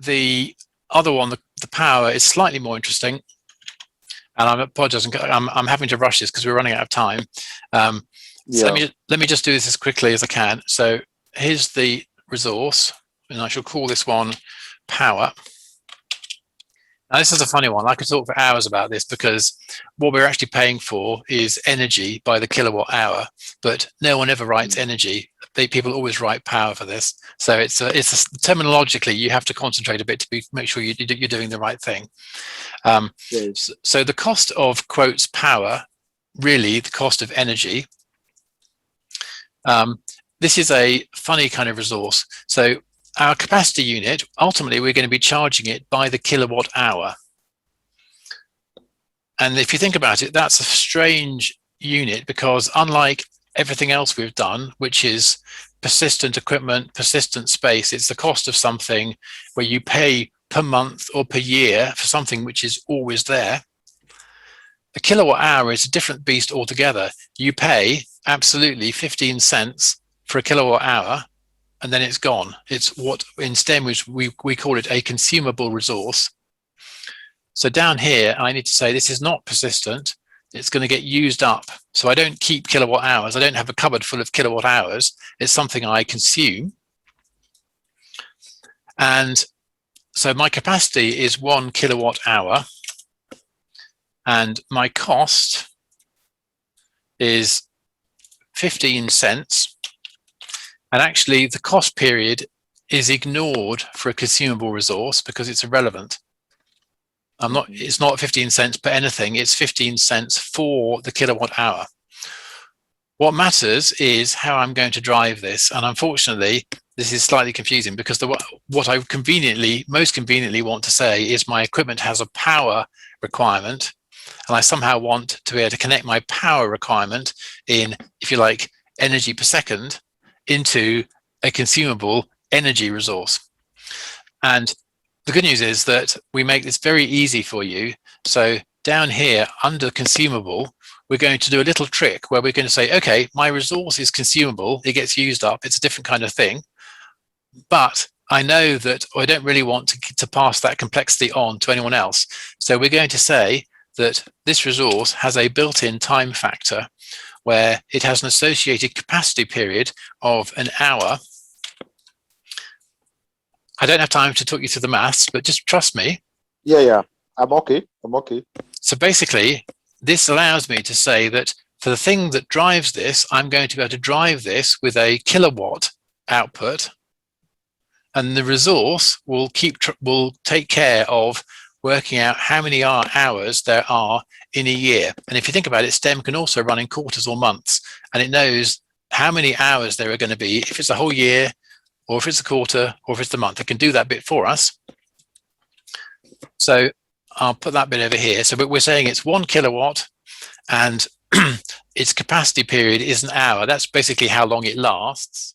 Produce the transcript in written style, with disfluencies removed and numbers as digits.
the other one, the power, is slightly more interesting. And I'm apologizing, I'm having to rush this because we're running out of time. So let me just do this as quickly as I can. So here's the resource, and I shall call this one power. Now this is a funny one. I could talk for hours about this because what we're actually paying for is energy by the kilowatt hour, but no one ever writes energy. People always write power for this. So it's terminologically, you have to concentrate a bit to make sure you're doing the right thing. Yes. So the cost of quotes power, really the cost of energy. This is a funny kind of resource. So our capacity unit, ultimately, we're going to be charging it by the kilowatt hour. And if you think about it, that's a strange unit because unlike everything else we've done, which is persistent equipment, persistent space, it's the cost of something where you pay per month or per year for something which is always there. A kilowatt hour is a different beast altogether. You pay absolutely 15 cents for a kilowatt hour, and then it's gone. It's what in STEM we call it a consumable resource. So down here, I need to say this is not persistent. It's going to get used up. So I don't keep kilowatt hours. I don't have a cupboard full of kilowatt hours. It's something I consume. And so my capacity is 1 kilowatt hour. And my cost is 15 cents. And actually the cost period is ignored for a consumable resource because it's irrelevant. It's not 15 cents per anything, it's 15 cents for the kilowatt hour. What matters is how I'm going to drive this. And unfortunately, this is slightly confusing because what I most conveniently want to say is my equipment has a power requirement, and I somehow want to be able to connect my power requirement in, if you like, energy per second into a consumable energy resource. And the good news is that we make this very easy for you. So down here under consumable, we're going to do a little trick where we're going to say, okay, my resource is consumable, it gets used up, it's a different kind of thing, but I know that I don't really want to pass that complexity on to anyone else. So we're going to say that this resource has a built-in time factor where it has an associated capacity period of an hour. I don't have time to talk you through the maths, but just trust me. Yeah, I'm okay. So basically, this allows me to say that for the thing that drives this, I'm going to be able to drive this with a kilowatt output, and the resource will take care of working out how many hours there are in a year. And if you think about it, STEM can also run in quarters or months, and it knows how many hours there are going to be if it's a whole year, or if it's a quarter, or if it's the month. It can do that bit for us. So I'll put that bit over here. So we're saying it's 1 kilowatt and its capacity period is an hour. That's basically how long it lasts.